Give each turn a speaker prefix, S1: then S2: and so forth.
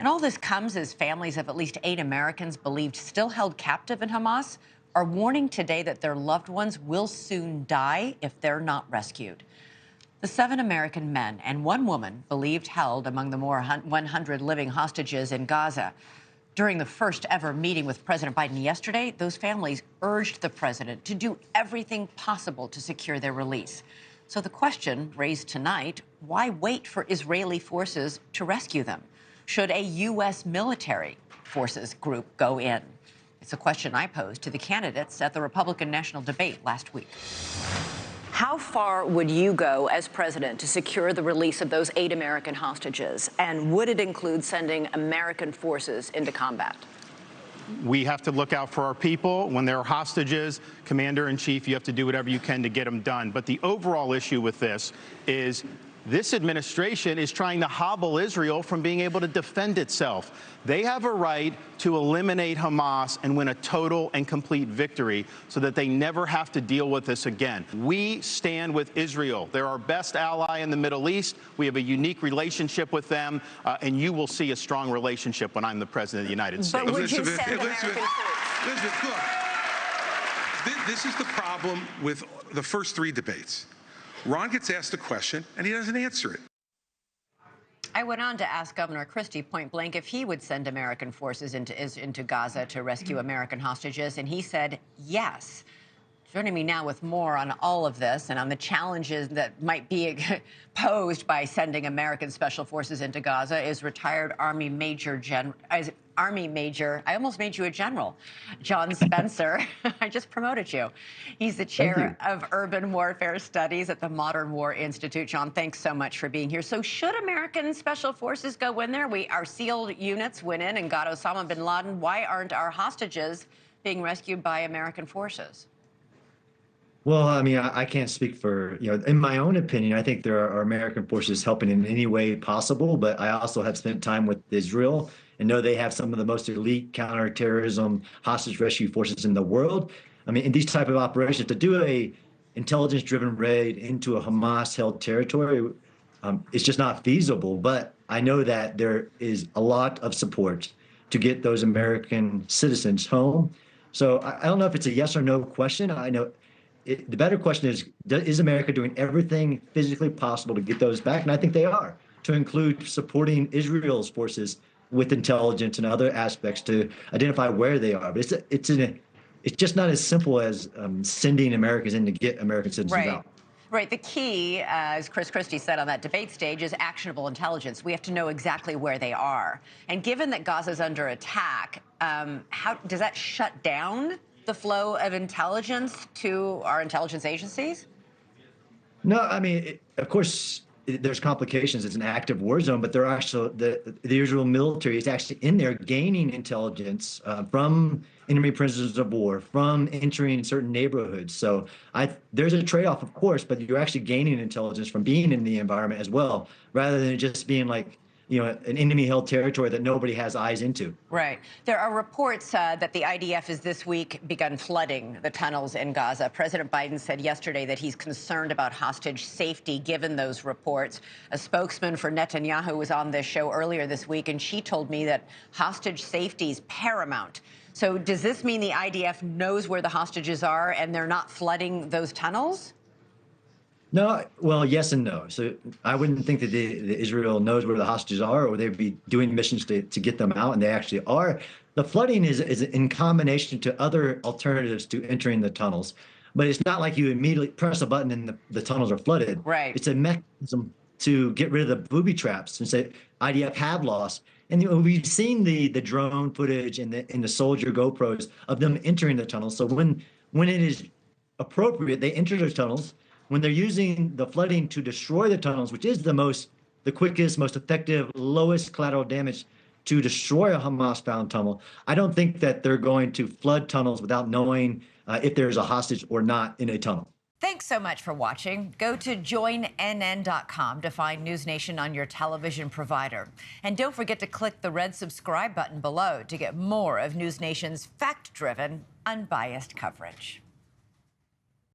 S1: And all this comes as families of at least 8 Americans believed still held captive in Hamas are warning today that their loved ones will soon die if they're not rescued. The 7 American men and 1 woman believed held among the more 100 living hostages in Gaza. During the first ever meeting with President Biden yesterday, those families urged the president to do everything possible to secure their release. So the question raised tonight, why wait for Israeli forces to rescue them? Should a U.S. military forces group go in? It's a question I posed to the candidates at the Republican national debate last week. How far would you go as president to secure the release of those 8 American hostages? And would it include sending American forces into combat?
S2: We have to look out for our people. When there are hostages, Commander-in-Chief, you have to do whatever you can to get them done. But the overall issue with this is this administration is trying to hobble Israel from being able to defend itself. They have a right to eliminate Hamas and win a total and complete victory so that they never have to deal with this again. We stand with Israel. They're our best ally in the Middle East. We have a unique relationship with them, and you will see a strong relationship when I'm the president of the United States.
S1: But would you send American troops?
S3: Elizabeth, look, this is the problem with the first 3 debates. Ron gets asked a question, and he doesn't answer it.
S1: I went on to ask Governor Christie point blank if he would send American forces into Gaza to rescue American hostages, and he said yes. Joining me now with more on all of this and on the challenges that might be posed by sending American special forces into Gaza is retired Army Major, I almost made you a general, John Spencer. I just promoted you. He's the chair of Urban Warfare Studies at the Modern War Institute. John, thanks so much for being here. So should American special forces go in there? Our SEAL units went in and got Osama bin Laden. Why aren't our hostages being rescued by American forces?
S4: Well, I mean, I can't speak for, in my own opinion, I think there are American forces helping in any way possible, but I also have spent time with Israel and know they have some of the most elite counterterrorism hostage rescue forces in the world. I mean, in these type of operations, to do a intelligence-driven raid into a Hamas-held territory, it's just not feasible. But I know that there is a lot of support to get those American citizens home. So I don't know if it's a yes or no question. I know the better question is America doing everything physically possible to get those back? And I think they are, to include supporting Israel's forces with intelligence and other aspects to identify where they are. But it's just not as simple as sending Americans in to get American citizens out.
S1: Right. The key, as Chris Christie said on that debate stage, is actionable intelligence. We have to know exactly where they are. And given that Gaza's under attack, how does that shut down the flow of intelligence to our intelligence agencies?
S4: No, I mean, of course, there's complications. It's an active war zone, but there are also the Israel military is actually in there gaining intelligence from enemy prisoners of war, from entering certain neighborhoods. So there's a trade-off, of course, but you're actually gaining intelligence from being in the environment as well, rather than just being like, an enemy-held territory that nobody has eyes into.
S1: Right. There are reports that the IDF has this week begun flooding the tunnels in Gaza. President Biden said yesterday that he's concerned about hostage safety given those reports. A spokesman for Netanyahu was on this show earlier this week, and she told me that hostage safety is paramount. So does this mean the IDF knows where the hostages are and they're not flooding those tunnels?
S4: No, well, yes and no. So I wouldn't think that Israel knows where the hostages are, or they'd be doing missions to get them out, and they actually are. The flooding is in combination to other alternatives to entering the tunnels. But it's not like you immediately press a button and the tunnels are flooded.
S1: Right.
S4: It's a mechanism to get rid of the booby traps, since the IDF have lost. And we've seen the drone footage and the soldier GoPros of them entering the tunnels. So when it is appropriate, they enter those tunnels. When they're using the flooding to destroy the tunnels, which is the quickest, most effective, lowest collateral damage to destroy a Hamas-bound tunnel, I don't think that they're going to flood tunnels without knowing if there's a hostage or not in a tunnel.
S1: Thanks so much for watching. Go to joinnn.com to find NewsNation on your television provider. And don't forget to click the red subscribe button below to get more of NewsNation's fact-driven, unbiased coverage.